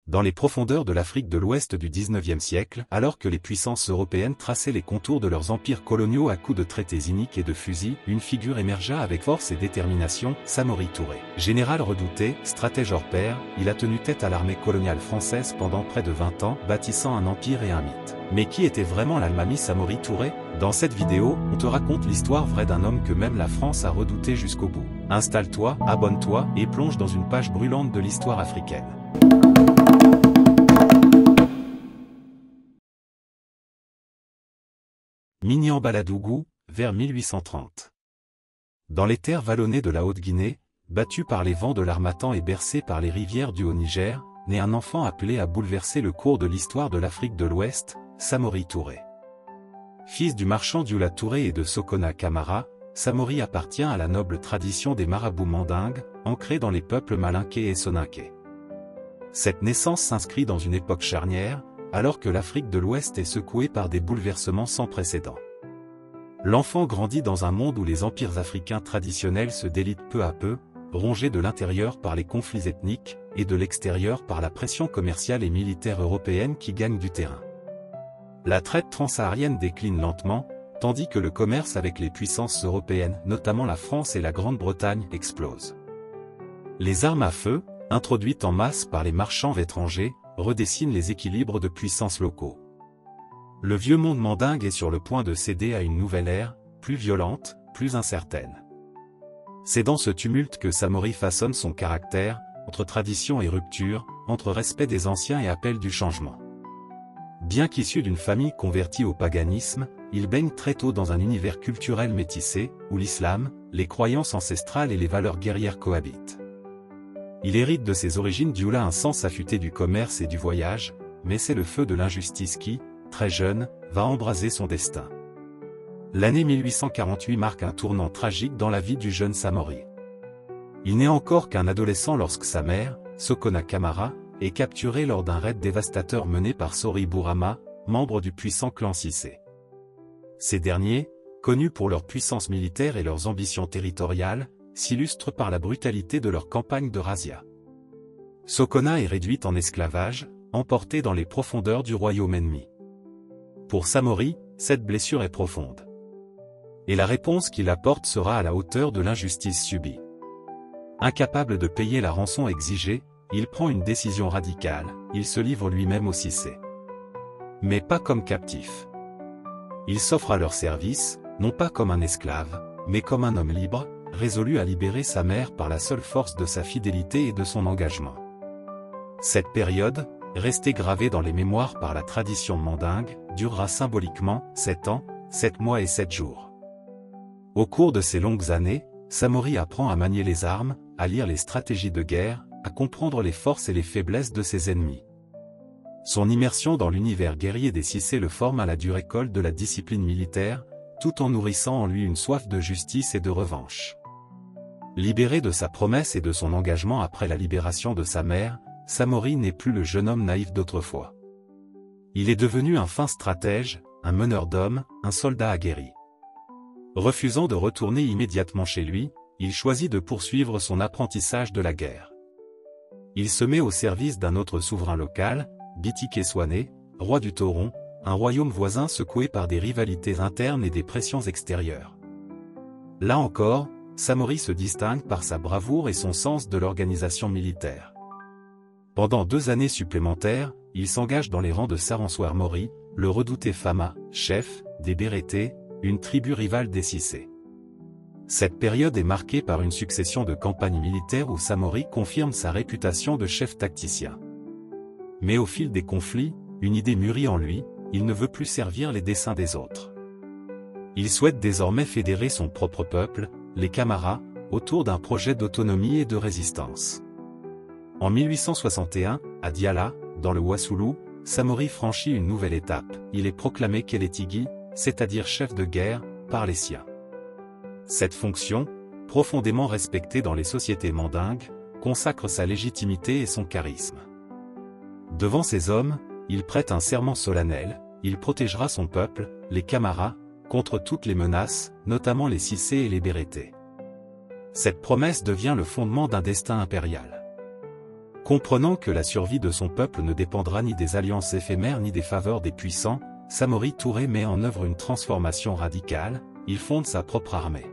Dans les profondeurs de l'Afrique de l'Ouest du XIXe siècle, alors que les puissances européennes traçaient les contours de leurs empires coloniaux à coups de traités iniques et de fusils, une figure émergea avec force et détermination, Samori Touré. Général redouté, stratège hors pair, il a tenu tête à l'armée coloniale française pendant près de 20 ans, bâtissant un empire et un mythe. Mais qui était vraiment l'Almami Samori Touré? Dans cette vidéo, on te raconte l'histoire vraie d'un homme que même la France a redouté jusqu'au bout. Installe-toi, abonne-toi, et plonge dans une page brûlante de l'histoire africaine. Minian-Baladougou, vers 1830. Dans les terres vallonnées de la Haute-Guinée, battues par les vents de l'Harmattan et bercées par les rivières du Haut-Niger, naît un enfant appelé à bouleverser le cours de l'histoire de l'Afrique de l'Ouest, Samori Touré. Fils du marchand Dioula Touré et de Sokona Kamara, Samori appartient à la noble tradition des marabouts mandingues, ancrée dans les peuples malinké et soninké. Cette naissance s'inscrit dans une époque charnière, alors que l'Afrique de l'Ouest est secouée par des bouleversements sans précédent. L'enfant grandit dans un monde où les empires africains traditionnels se délitent peu à peu, rongés de l'intérieur par les conflits ethniques, et de l'extérieur par la pression commerciale et militaire européenne qui gagne du terrain. La traite transsaharienne décline lentement, tandis que le commerce avec les puissances européennes, notamment la France et la Grande-Bretagne, explose. Les armes à feu, introduites en masse par les marchands étrangers, redessinent les équilibres de puissance locaux. Le vieux monde mandingue est sur le point de céder à une nouvelle ère, plus violente, plus incertaine. C'est dans ce tumulte que Samori façonne son caractère, entre tradition et rupture, entre respect des anciens et appel du changement. Bien qu'issu d'une famille convertie au paganisme, il baigne très tôt dans un univers culturel métissé, où l'islam, les croyances ancestrales et les valeurs guerrières cohabitent. Il hérite de ses origines Dioula un sens affûté du commerce et du voyage, mais c'est le feu de l'injustice qui, très jeune, va embraser son destin. L'année 1848 marque un tournant tragique dans la vie du jeune Samori. Il n'est encore qu'un adolescent lorsque sa mère, Sokona Kamara, est capturée lors d'un raid dévastateur mené par Sori Bourama, membre du puissant clan Cissé. Ces derniers, connus pour leur puissance militaire et leurs ambitions territoriales, s'illustrent par la brutalité de leur campagne de razzia. Sokona est réduite en esclavage, emportée dans les profondeurs du royaume ennemi. Pour Samori, cette blessure est profonde. Et la réponse qu'il apporte sera à la hauteur de l'injustice subie. Incapable de payer la rançon exigée, il prend une décision radicale, il se livre lui-même au Cissé. Mais pas comme captif. Il s'offre à leur service, non pas comme un esclave, mais comme un homme libre, résolu à libérer sa mère par la seule force de sa fidélité et de son engagement. Cette période, restée gravée dans les mémoires par la tradition mandingue, durera symboliquement 7 ans, 7 mois et 7 jours. Au cours de ces longues années, Samori apprend à manier les armes, à lire les stratégies de guerre, à comprendre les forces et les faiblesses de ses ennemis. Son immersion dans l'univers guerrier des Cissé le forme à la dure école de la discipline militaire, tout en nourrissant en lui une soif de justice et de revanche. Libéré de sa promesse et de son engagement après la libération de sa mère, Samori n'est plus le jeune homme naïf d'autrefois. Il est devenu un fin stratège, un meneur d'hommes, un soldat aguerri. Refusant de retourner immédiatement chez lui, il choisit de poursuivre son apprentissage de la guerre. Il se met au service d'un autre souverain local, Bitike Swané, roi du Toron, un royaume voisin secoué par des rivalités internes et des pressions extérieures. Là encore, Samori se distingue par sa bravoure et son sens de l'organisation militaire. Pendant 2 années supplémentaires, il s'engage dans les rangs de Saransouar Mori, le redouté Fama, chef des Bérétés, une tribu rivale des Cissé. Cette période est marquée par une succession de campagnes militaires où Samori confirme sa réputation de chef tacticien. Mais au fil des conflits, une idée mûrit en lui, il ne veut plus servir les desseins des autres. Il souhaite désormais fédérer son propre peuple, les Kamara, autour d'un projet d'autonomie et de résistance. En 1861, à Diala, dans le Wassoulou, Samori franchit une nouvelle étape, il est proclamé Kélétigui, c'est-à-dire chef de guerre, par les siens. Cette fonction, profondément respectée dans les sociétés mandingues, consacre sa légitimité et son charisme. Devant ces hommes, il prête un serment solennel, il protégera son peuple, les Kamara, contre toutes les menaces, notamment les Cissé et les Bérétés. Cette promesse devient le fondement d'un destin impérial. Comprenant que la survie de son peuple ne dépendra ni des alliances éphémères ni des faveurs des puissants, Samori Touré met en œuvre une transformation radicale, il fonde sa propre armée.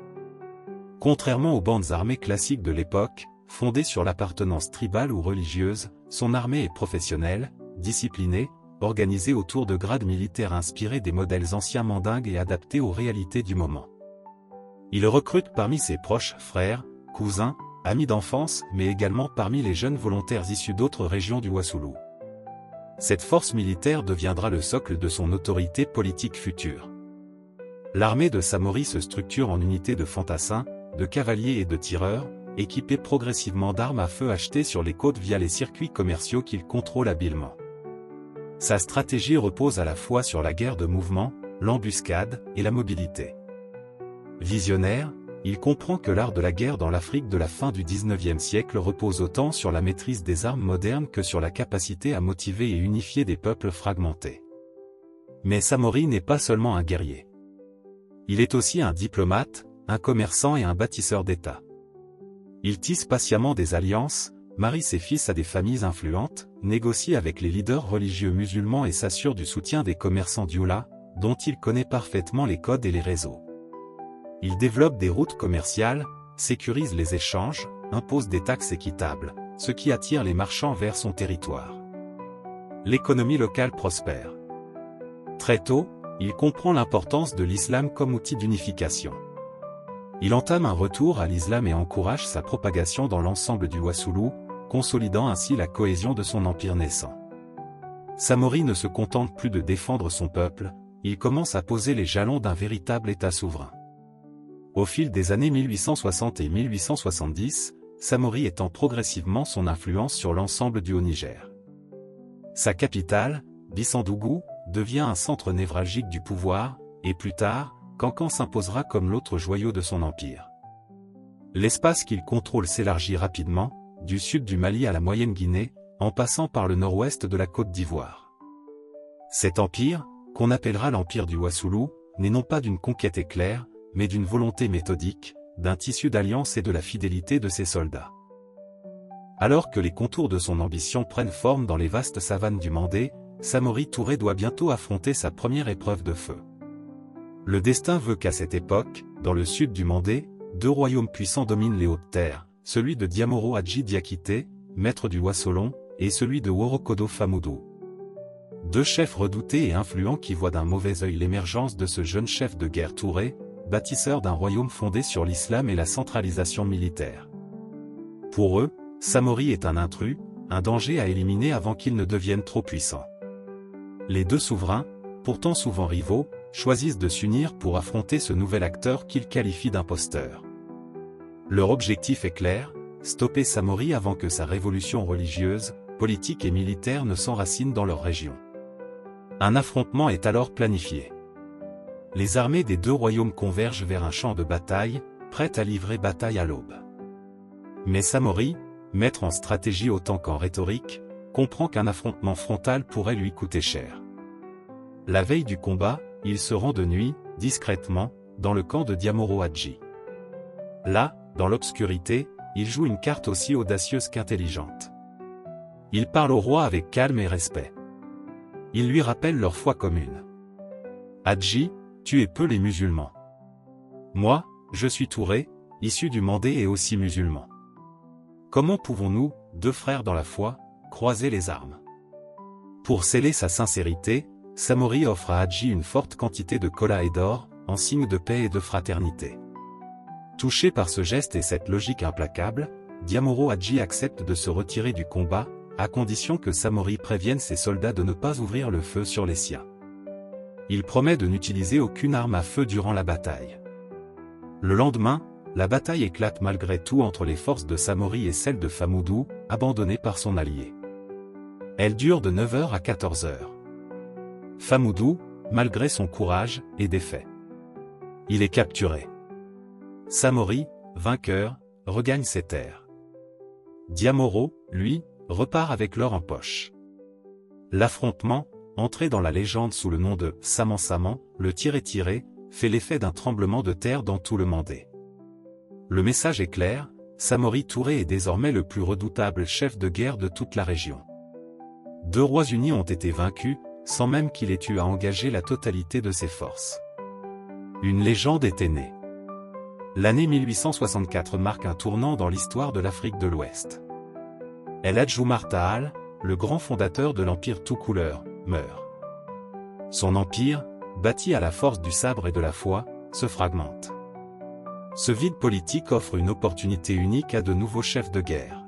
Contrairement aux bandes armées classiques de l'époque, fondées sur l'appartenance tribale ou religieuse, son armée est professionnelle, disciplinée, organisée autour de grades militaires inspirés des modèles anciens mandingues et adaptés aux réalités du moment. Il recrute parmi ses proches frères, cousins, amis d'enfance, mais également parmi les jeunes volontaires issus d'autres régions du Wassoulou. Cette force militaire deviendra le socle de son autorité politique future. L'armée de Samori se structure en unités de fantassins, de cavaliers et de tireurs, équipés progressivement d'armes à feu achetées sur les côtes via les circuits commerciaux qu'il contrôle habilement. Sa stratégie repose à la fois sur la guerre de mouvement, l'embuscade et la mobilité. Visionnaire, il comprend que l'art de la guerre dans l'Afrique de la fin du XIXe siècle repose autant sur la maîtrise des armes modernes que sur la capacité à motiver et unifier des peuples fragmentés. Mais Samori n'est pas seulement un guerrier. Il est aussi un diplomate, un commerçant et un bâtisseur d'État. Il tisse patiemment des alliances, marie ses fils à des familles influentes, négocie avec les leaders religieux musulmans et s'assure du soutien des commerçants d'Youla, dont il connaît parfaitement les codes et les réseaux. Il développe des routes commerciales, sécurise les échanges, impose des taxes équitables, ce qui attire les marchands vers son territoire. L'économie locale prospère. Très tôt, il comprend l'importance de l'islam comme outil d'unification. Il entame un retour à l'islam et encourage sa propagation dans l'ensemble du Wassoulou, consolidant ainsi la cohésion de son empire naissant. Samori ne se contente plus de défendre son peuple, il commence à poser les jalons d'un véritable État souverain. Au fil des années 1860 et 1870, Samori étend progressivement son influence sur l'ensemble du Haut-Niger. Sa capitale, Bissandougou, devient un centre névralgique du pouvoir, et plus tard, Kankan s'imposera comme l'autre joyau de son empire. L'espace qu'il contrôle s'élargit rapidement, du sud du Mali à la Moyenne-Guinée, en passant par le nord-ouest de la Côte d'Ivoire. Cet empire, qu'on appellera l'empire du Wassoulou, n'est non pas d'une conquête éclair, mais d'une volonté méthodique, d'un tissu d'alliance et de la fidélité de ses soldats. Alors que les contours de son ambition prennent forme dans les vastes savanes du Mandé, Samori Touré doit bientôt affronter sa première épreuve de feu. Le destin veut qu'à cette époque, dans le sud du Mandé, deux royaumes puissants dominent les hautes terres, celui de Diamoro Hadji Diakité, maître du Wassolon, et celui de Worokodo Famoudou. Deux chefs redoutés et influents qui voient d'un mauvais œil l'émergence de ce jeune chef de guerre Touré, bâtisseur d'un royaume fondé sur l'islam et la centralisation militaire. Pour eux, Samori est un intrus, un danger à éliminer avant qu'il ne devienne trop puissant. Les deux souverains, pourtant souvent rivaux, choisissent de s'unir pour affronter ce nouvel acteur qu'ils qualifient d'imposteur. Leur objectif est clair, stopper Samori avant que sa révolution religieuse, politique et militaire ne s'enracine dans leur région. Un affrontement est alors planifié. Les armées des deux royaumes convergent vers un champ de bataille, prêtes à livrer bataille à l'aube. Mais Samori, maître en stratégie autant qu'en rhétorique, comprend qu'un affrontement frontal pourrait lui coûter cher. La veille du combat, il se rend de nuit, discrètement, dans le camp de Diamoro Hadji. Là, dans l'obscurité, il joue une carte aussi audacieuse qu'intelligente. Il parle au roi avec calme et respect. Il lui rappelle leur foi commune. Hadji, tuez peu les musulmans. Moi, je suis Touré, issu du Mandé et aussi musulman. Comment pouvons-nous, deux frères dans la foi, croiser les armes? Pour sceller sa sincérité, Samori offre à Hadji une forte quantité de cola et d'or, en signe de paix et de fraternité. Touché par ce geste et cette logique implacable, Diamoro Hadji accepte de se retirer du combat, à condition que Samori prévienne ses soldats de ne pas ouvrir le feu sur les siens. Il promet de n'utiliser aucune arme à feu durant la bataille. Le lendemain, la bataille éclate malgré tout entre les forces de Samori et celles de Famoudou, abandonnées par son allié. Elle dure de 9h à 14h. Famoudou, malgré son courage, est défait. Il est capturé. Samori, vainqueur, regagne ses terres. Diamoro, lui, repart avec l'or en poche. L'affrontement, entré dans la légende sous le nom de « Saman-Saman », le tiré-tiré, fait l'effet d'un tremblement de terre dans tout le Mandé. Le message est clair, Samori Touré est désormais le plus redoutable chef de guerre de toute la région. 2 rois unis ont été vaincus, sans même qu'il ait eu à engager la totalité de ses forces. Une légende était née. L'année 1864 marque un tournant dans l'histoire de l'Afrique de l'Ouest. El Hadj Oumar Tahal, le grand fondateur de l'empire tout couleur, meurt. Son empire, bâti à la force du sabre et de la foi, se fragmente. Ce vide politique offre une opportunité unique à de nouveaux chefs de guerre.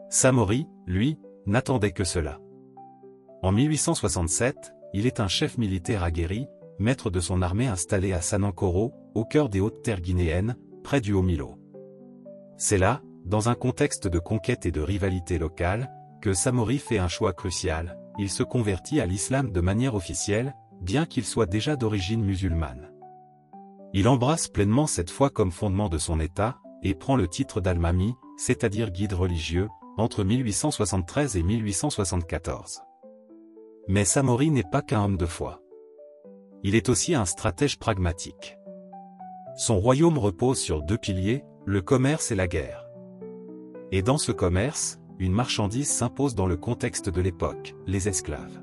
Samori, lui, n'attendait que cela. En 1867, il est un chef militaire aguerri, maître de son armée installée à Sanankoro, au cœur des Hautes-Terres guinéennes, près du Haut-Milo. C'est là, dans un contexte de conquête et de rivalité locale, que Samori fait un choix crucial. Il se convertit à l'islam de manière officielle, bien qu'il soit déjà d'origine musulmane. Il embrasse pleinement cette foi comme fondement de son État, et prend le titre d'Al-Mami, c'est-à-dire guide religieux, entre 1873 et 1874. Mais Samori n'est pas qu'un homme de foi. Il est aussi un stratège pragmatique. Son royaume repose sur 2 piliers, le commerce et la guerre. Et dans ce commerce, une marchandise s'impose dans le contexte de l'époque, les esclaves.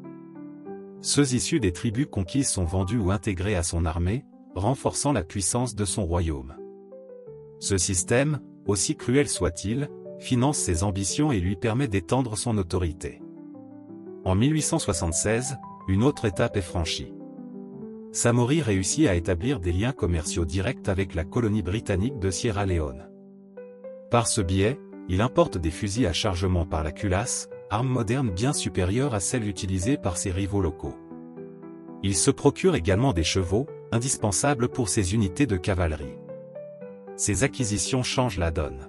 Ceux issus des tribus conquises sont vendus ou intégrés à son armée, renforçant la puissance de son royaume. Ce système, aussi cruel soit-il, finance ses ambitions et lui permet d'étendre son autorité. En 1876, une autre étape est franchie. Samori réussit à établir des liens commerciaux directs avec la colonie britannique de Sierra Leone. Par ce biais, il importe des fusils à chargement par la culasse, arme moderne bien supérieure à celle utilisée par ses rivaux locaux. Il se procure également des chevaux, indispensables pour ses unités de cavalerie. Ces acquisitions changent la donne.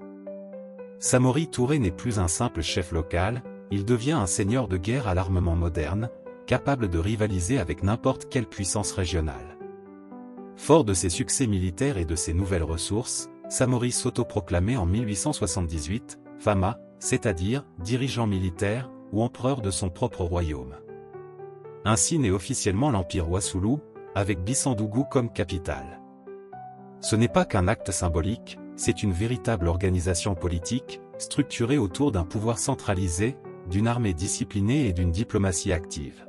Samori Touré n'est plus un simple chef local, il devient un seigneur de guerre à l'armement moderne, capable de rivaliser avec n'importe quelle puissance régionale. Fort de ses succès militaires et de ses nouvelles ressources, Samori s'autoproclamait en 1878, Fama, c'est-à-dire dirigeant militaire ou empereur de son propre royaume. Ainsi naît officiellement l'empire Wassoulou, avec Bissandougou comme capitale. Ce n'est pas qu'un acte symbolique, c'est une véritable organisation politique, structurée autour d'un pouvoir centralisé, d'une armée disciplinée et d'une diplomatie active.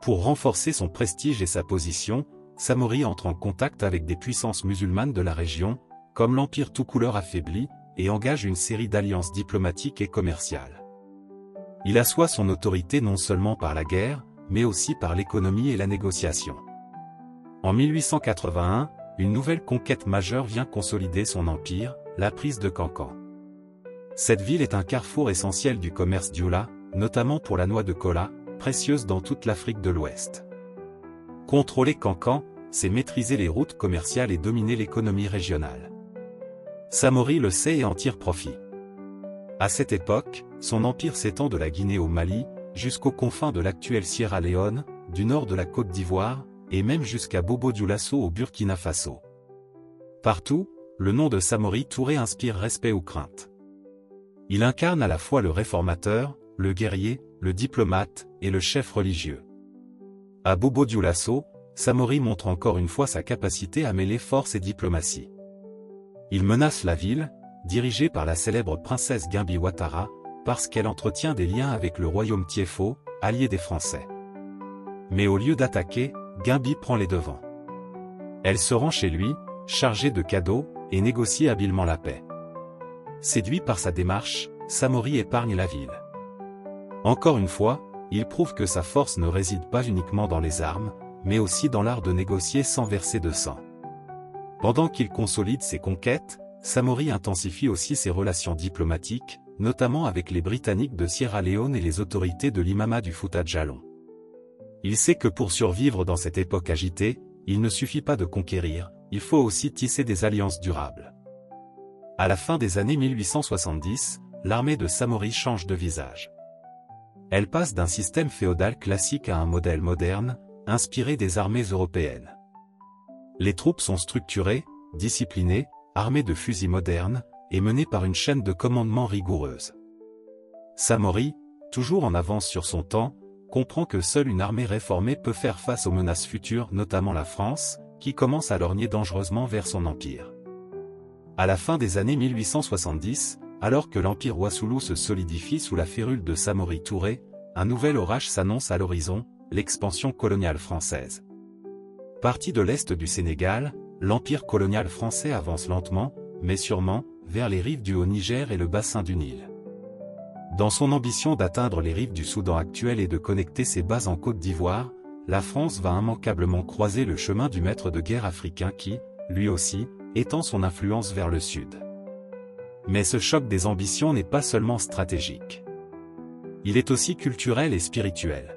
Pour renforcer son prestige et sa position, Samori entre en contact avec des puissances musulmanes de la région, comme l'empire tout couleur affaibli, et engage une série d'alliances diplomatiques et commerciales. Il assoit son autorité non seulement par la guerre, mais aussi par l'économie et la négociation. En 1881, une nouvelle conquête majeure vient consolider son empire, la prise de Kankan. Cette ville est un carrefour essentiel du commerce dioula, notamment pour la noix de kola, précieuse dans toute l'Afrique de l'Ouest. Contrôler Kankan, c'est maîtriser les routes commerciales et dominer l'économie régionale. Samori le sait et en tire profit. À cette époque, son empire s'étend de la Guinée au Mali, jusqu'aux confins de l'actuelle Sierra Leone, du nord de la Côte d'Ivoire, et même jusqu'à Bobo-Dioulasso au Burkina Faso. Partout, le nom de Samori Touré inspire respect ou crainte. Il incarne à la fois le réformateur, le guerrier, le diplomate, et le chef religieux. À Bobo-Dioulasso, Samori montre encore une fois sa capacité à mêler force et diplomatie. Il menace la ville, dirigée par la célèbre princesse Gimbi Ouattara, parce qu'elle entretient des liens avec le royaume Tiéfo, allié des Français. Mais au lieu d'attaquer, Gimbi prend les devants. Elle se rend chez lui, chargée de cadeaux, et négocie habilement la paix. Séduit par sa démarche, Samori épargne la ville. Encore une fois, il prouve que sa force ne réside pas uniquement dans les armes, mais aussi dans l'art de négocier sans verser de sang. Pendant qu'il consolide ses conquêtes, Samori intensifie aussi ses relations diplomatiques, notamment avec les Britanniques de Sierra Leone et les autorités de l'Imama du Fouta Djallon. Il sait que pour survivre dans cette époque agitée, il ne suffit pas de conquérir, il faut aussi tisser des alliances durables. À la fin des années 1870, l'armée de Samori change de visage. Elle passe d'un système féodal classique à un modèle moderne, inspiré des armées européennes. Les troupes sont structurées, disciplinées, armées de fusils modernes, et menées par une chaîne de commandement rigoureuse. Samori, toujours en avance sur son temps, comprend que seule une armée réformée peut faire face aux menaces futures, notamment la France, qui commence à lorgner dangereusement vers son empire. À la fin des années 1870, alors que l'empire Wassoulou se solidifie sous la férule de Samori Touré, un nouvel orage s'annonce à l'horizon, l'expansion coloniale française. Parti de l'est du Sénégal, l'empire colonial français avance lentement, mais sûrement, vers les rives du Haut-Niger et le bassin du Nil. Dans son ambition d'atteindre les rives du Soudan actuel et de connecter ses bases en Côte d'Ivoire, la France va immanquablement croiser le chemin du maître de guerre africain qui, lui aussi, étend son influence vers le sud. Mais ce choc des ambitions n'est pas seulement stratégique. Il est aussi culturel et spirituel.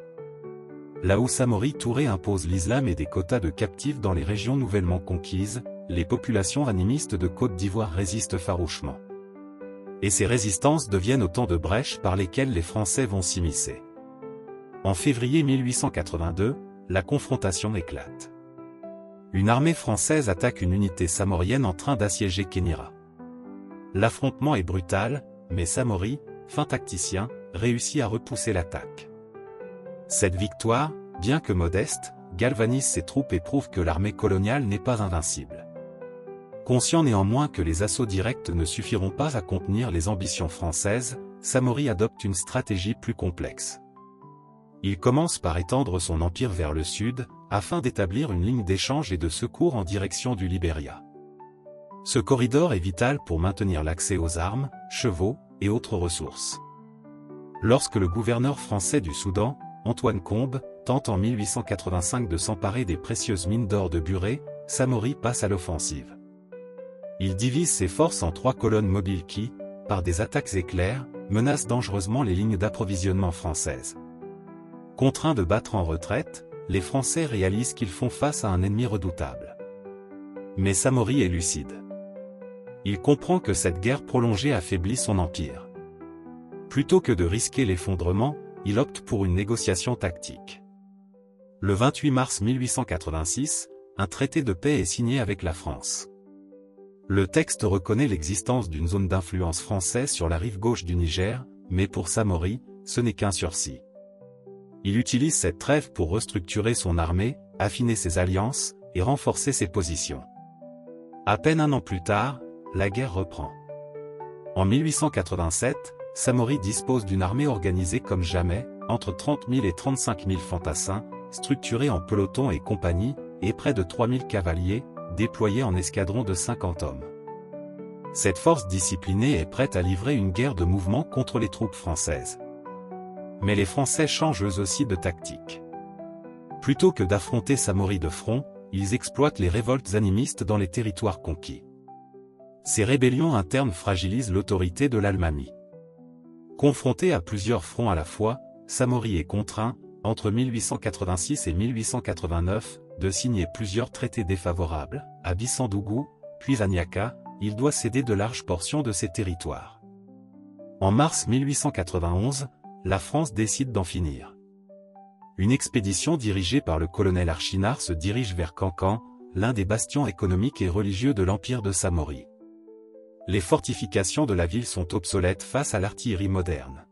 Là où Samori Touré impose l'islam et des quotas de captifs dans les régions nouvellement conquises, les populations animistes de Côte d'Ivoire résistent farouchement. Et ces résistances deviennent autant de brèches par lesquelles les Français vont s'immiscer. En février 1882, la confrontation éclate. Une armée française attaque une unité samorienne en train d'assiéger Kénira. L'affrontement est brutal, mais Samori, fin tacticien, réussit à repousser l'attaque. Cette victoire, bien que modeste, galvanise ses troupes et prouve que l'armée coloniale n'est pas invincible. Conscient néanmoins que les assauts directs ne suffiront pas à contenir les ambitions françaises, Samori adopte une stratégie plus complexe. Il commence par étendre son empire vers le sud, afin d'établir une ligne d'échange et de secours en direction du Libéria. Ce corridor est vital pour maintenir l'accès aux armes, chevaux et autres ressources. Lorsque le gouverneur français du Soudan, Antoine Combe, tente en 1885 de s'emparer des précieuses mines d'or de Buré, Samori passe à l'offensive. Il divise ses forces en 3 colonnes mobiles qui, par des attaques éclairs, menacent dangereusement les lignes d'approvisionnement françaises. Contraints de battre en retraite, les Français réalisent qu'ils font face à un ennemi redoutable. Mais Samori est lucide. Il comprend que cette guerre prolongée affaiblit son empire. Plutôt que de risquer l'effondrement, il opte pour une négociation tactique. Le 28 mars 1886, un traité de paix est signé avec la France. Le texte reconnaît l'existence d'une zone d'influence française sur la rive gauche du Niger, mais pour Samori, ce n'est qu'un sursis. Il utilise cette trêve pour restructurer son armée, affiner ses alliances, et renforcer ses positions. À peine un an plus tard, la guerre reprend. En 1887, Samori dispose d'une armée organisée comme jamais, entre 30 000 et 35 000 fantassins, structurée en pelotons et compagnies, et près de 3 000 cavaliers, déployés en escadrons de 50 hommes. Cette force disciplinée est prête à livrer une guerre de mouvement contre les troupes françaises. Mais les Français changent eux aussi de tactique. Plutôt que d'affronter Samori de front, ils exploitent les révoltes animistes dans les territoires conquis. Ces rébellions internes fragilisent l'autorité de l'Almami. Confronté à plusieurs fronts à la fois, Samori est contraint, entre 1886 et 1889, de signer plusieurs traités défavorables. À Bissandougou, puis à Niaka, il doit céder de larges portions de ses territoires. En mars 1891, la France décide d'en finir. Une expédition dirigée par le colonel Archinard se dirige vers Cancan, l'un des bastions économiques et religieux de l'empire de Samori. Les fortifications de la ville sont obsolètes face à l'artillerie moderne.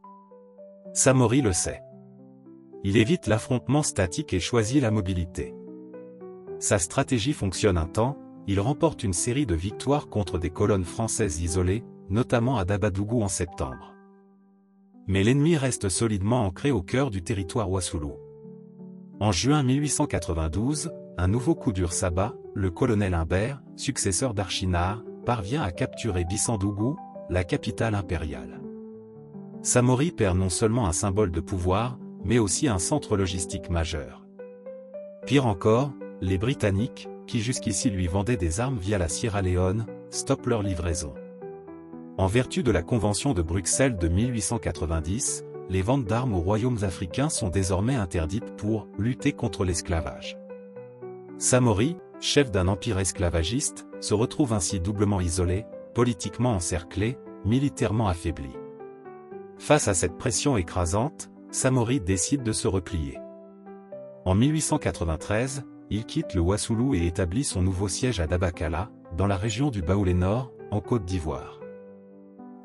Samori le sait. Il évite l'affrontement statique et choisit la mobilité. Sa stratégie fonctionne un temps, il remporte une série de victoires contre des colonnes françaises isolées, notamment à Dabadougou en septembre. Mais l'ennemi reste solidement ancré au cœur du territoire Wassoulou. En juin 1892, un nouveau coup dur s'abat, le colonel Humbert, successeur d'Archinard, parvient à capturer Bissandougou, la capitale impériale. Samori perd non seulement un symbole de pouvoir, mais aussi un centre logistique majeur. Pire encore, les Britanniques, qui jusqu'ici lui vendaient des armes via la Sierra Leone, stoppent leur livraison. En vertu de la Convention de Bruxelles de 1890, les ventes d'armes aux royaumes africains sont désormais interdites pour lutter contre l'esclavage. Samori, chef d'un empire esclavagiste, se retrouve ainsi doublement isolé, politiquement encerclé, militairement affaibli. Face à cette pression écrasante, Samori décide de se replier. En 1893, il quitte le Wassoulou et établit son nouveau siège à Dabakala, dans la région du Baoulé Nord, en Côte d'Ivoire.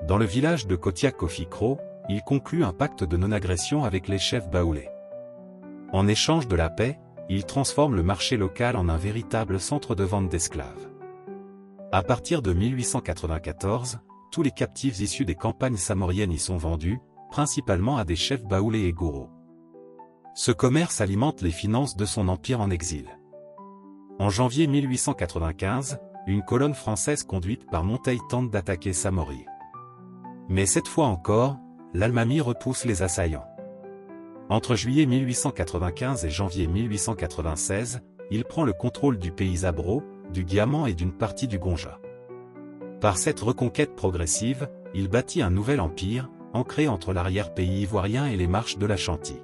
Dans le village de Kotia-Kofikro, il conclut un pacte de non-agression avec les chefs baoulés. En échange de la paix, il transforme le marché local en un véritable centre de vente d'esclaves. À partir de 1894, tous les captifs issus des campagnes samoriennes y sont vendus, principalement à des chefs baoulés et gourous. Ce commerce alimente les finances de son empire en exil. En janvier 1895, une colonne française conduite par Monteil tente d'attaquer Samori. Mais cette fois encore, l'Almami repousse les assaillants. Entre juillet 1895 et janvier 1896, il prend le contrôle du pays Zabro, du Diamant et d'une partie du Gonja. Par cette reconquête progressive, il bâtit un nouvel empire, ancré entre l'arrière-pays ivoirien et les marches de l'Ashanti.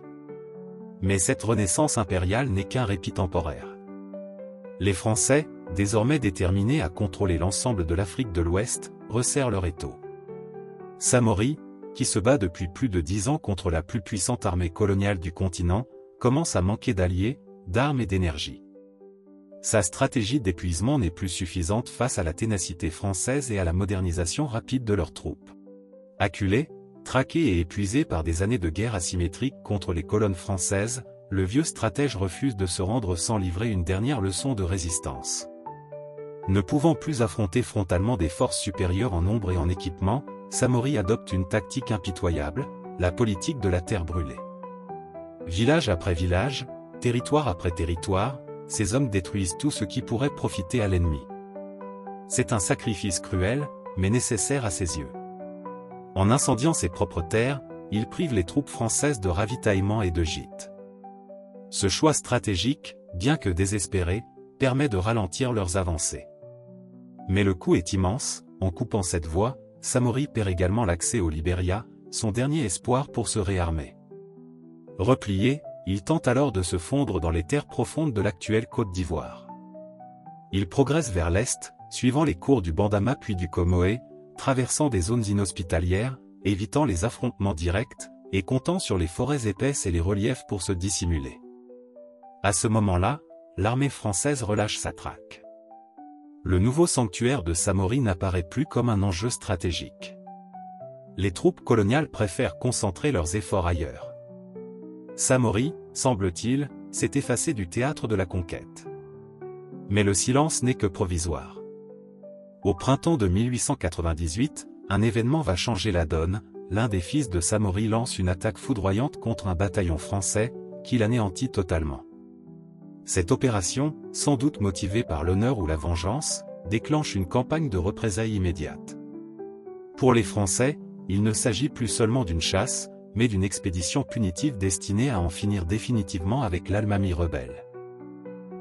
Mais cette renaissance impériale n'est qu'un répit temporaire. Les Français, désormais déterminés à contrôler l'ensemble de l'Afrique de l'Ouest, resserrent leur étau. Samori, qui se bat depuis plus de 10 ans contre la plus puissante armée coloniale du continent, commence à manquer d'alliés, d'armes et d'énergie. Sa stratégie d'épuisement n'est plus suffisante face à la ténacité française et à la modernisation rapide de leurs troupes. Acculé, traqué et épuisé par des années de guerre asymétrique contre les colonnes françaises, le vieux stratège refuse de se rendre sans livrer une dernière leçon de résistance. Ne pouvant plus affronter frontalement des forces supérieures en nombre et en équipement, Samori adopte une tactique impitoyable, la politique de la terre brûlée. Village après village, territoire après territoire, ces hommes détruisent tout ce qui pourrait profiter à l'ennemi. C'est un sacrifice cruel, mais nécessaire à ses yeux. En incendiant ses propres terres, il prive les troupes françaises de ravitaillement et de gîtes. Ce choix stratégique, bien que désespéré, permet de ralentir leurs avancées. Mais le coût est immense, en coupant cette voie, Samori perd également l'accès au Libéria, son dernier espoir pour se réarmer. Replié, il tente alors de se fondre dans les terres profondes de l'actuelle Côte d'Ivoire. Il progresse vers l'est, suivant les cours du Bandama puis du Comoé, traversant des zones inhospitalières, évitant les affrontements directs, et comptant sur les forêts épaisses et les reliefs pour se dissimuler. À ce moment-là, l'armée française relâche sa traque. Le nouveau sanctuaire de Samori n'apparaît plus comme un enjeu stratégique. Les troupes coloniales préfèrent concentrer leurs efforts ailleurs. Samori, semble-t-il, s'est effacé du théâtre de la conquête. Mais le silence n'est que provisoire. Au printemps de 1898, un événement va changer la donne. L'un des fils de Samori lance une attaque foudroyante contre un bataillon français, qui l'anéantit totalement. Cette opération, sans doute motivée par l'honneur ou la vengeance, déclenche une campagne de représailles immédiate. Pour les Français, il ne s'agit plus seulement d'une chasse, mais d'une expédition punitive destinée à en finir définitivement avec l'Almami rebelle.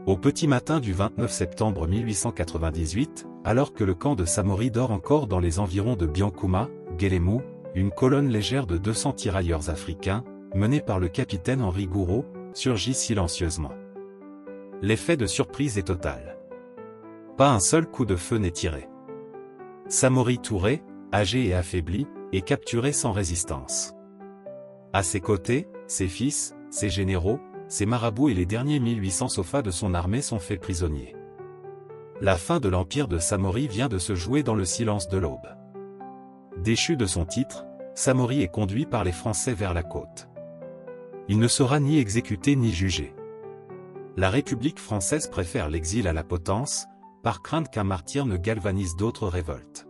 Au petit matin du 29 septembre 1898, alors que le camp de Samori dort encore dans les environs de Biankouma, Guélémou, une colonne légère de 200 tirailleurs africains, menée par le capitaine Henri Gouraud, surgit silencieusement. L'effet de surprise est total. Pas un seul coup de feu n'est tiré. Samori Touré, âgé et affaibli, est capturé sans résistance. À ses côtés, ses fils, ses généraux, ses marabouts et les derniers 1800 sofas de son armée sont faits prisonniers. La fin de l'empire de Samori vient de se jouer dans le silence de l'aube. Déchu de son titre, Samori est conduit par les Français vers la côte. Il ne sera ni exécuté ni jugé. La République française préfère l'exil à la potence, par crainte qu'un martyr ne galvanise d'autres révoltes.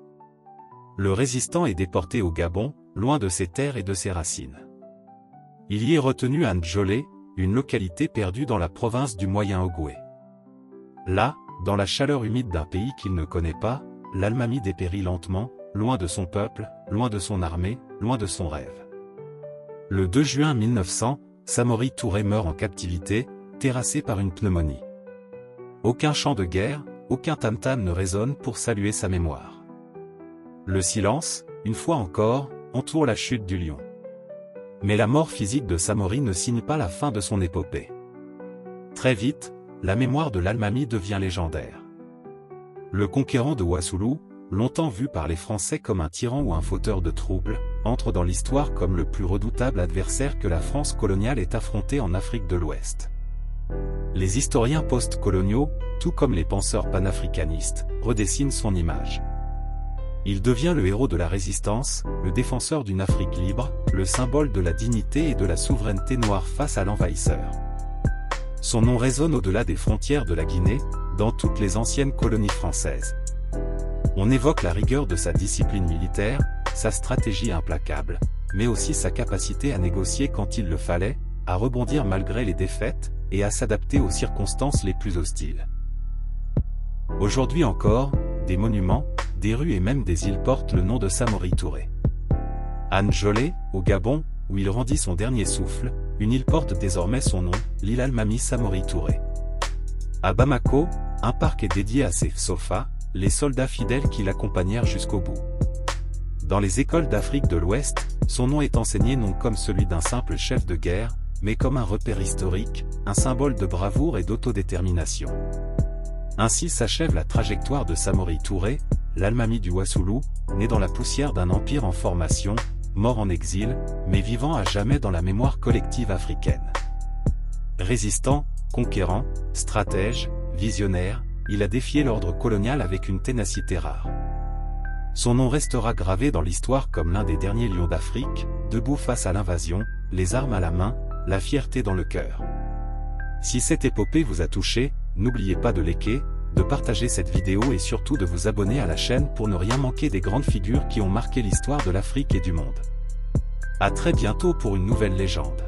Le résistant est déporté au Gabon, loin de ses terres et de ses racines. Il y est retenu à Ndjolé, une localité perdue dans la province du Moyen-Ogooué. Là, dans la chaleur humide d'un pays qu'il ne connaît pas, l'Almami dépérit lentement, loin de son peuple, loin de son armée, loin de son rêve. Le 2 juin 1900, Samori Touré meurt en captivité, terrassé par une pneumonie. Aucun chant de guerre, aucun tam-tam ne résonne pour saluer sa mémoire. Le silence, une fois encore, entoure la chute du lion. Mais la mort physique de Samori ne signe pas la fin de son épopée. Très vite, la mémoire de l'Almami devient légendaire. Le conquérant de Wassoulou, longtemps vu par les Français comme un tyran ou un fauteur de troubles, entre dans l'histoire comme le plus redoutable adversaire que la France coloniale ait affronté en Afrique de l'Ouest. Les historiens post-coloniaux, tout comme les penseurs panafricanistes, redessinent son image. Il devient le héros de la résistance, le défenseur d'une Afrique libre, le symbole de la dignité et de la souveraineté noire face à l'envahisseur. Son nom résonne au-delà des frontières de la Guinée, dans toutes les anciennes colonies françaises. On évoque la rigueur de sa discipline militaire, sa stratégie implacable, mais aussi sa capacité à négocier quand il le fallait, à rebondir malgré les défaites, et à s'adapter aux circonstances les plus hostiles. Aujourd'hui encore, des monuments, des rues et même des îles portent le nom de Samori Touré. À Njolé, au Gabon, où il rendit son dernier souffle, une île porte désormais son nom, l'île Almami Samori Touré. À Bamako, un parc est dédié à ses Sofa, les soldats fidèles qui l'accompagnèrent jusqu'au bout. Dans les écoles d'Afrique de l'Ouest, son nom est enseigné non comme celui d'un simple chef de guerre, mais comme un repère historique, un symbole de bravoure et d'autodétermination. Ainsi s'achève la trajectoire de Samori Touré, l'Almami du Wassoulou, né dans la poussière d'un empire en formation, mort en exil, mais vivant à jamais dans la mémoire collective africaine. Résistant, conquérant, stratège, visionnaire, il a défié l'ordre colonial avec une ténacité rare. Son nom restera gravé dans l'histoire comme l'un des derniers lions d'Afrique, debout face à l'invasion, les armes à la main, la fierté dans le cœur. Si cette épopée vous a touché, n'oubliez pas de liker, de partager cette vidéo et surtout de vous abonner à la chaîne pour ne rien manquer des grandes figures qui ont marqué l'histoire de l'Afrique et du monde. À très bientôt pour une nouvelle légende.